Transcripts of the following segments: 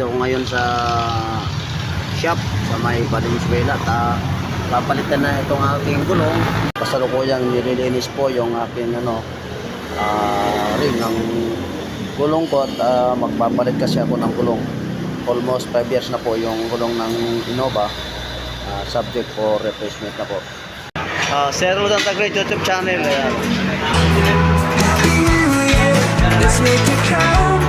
Nandito ako ngayon sa shop sa may Valenzuela. Papalitan na itong aking gulong. Kasalukuyang nililinis po yung aking ring ng gulong ko at magpapalit kasi ako ng gulong. Almost 5 years na po yung gulong ng Innova. Subject for replacement na po. Sir Rodan Tagre YouTube channel. Let's make it count.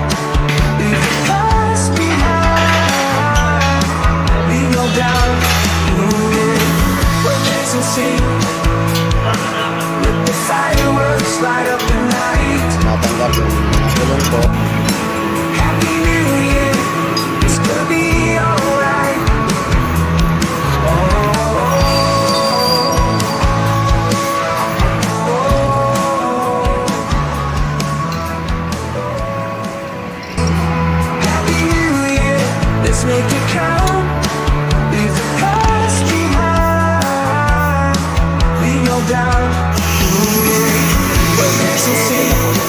Leave the past behind. We go down. What makes us sing? Let the fireworks light up the night. Natanggal yung gulong ko. Happy New Year. It's gonna be alright. Let's make it count. Leave the past behind. We go down. What makes us sing?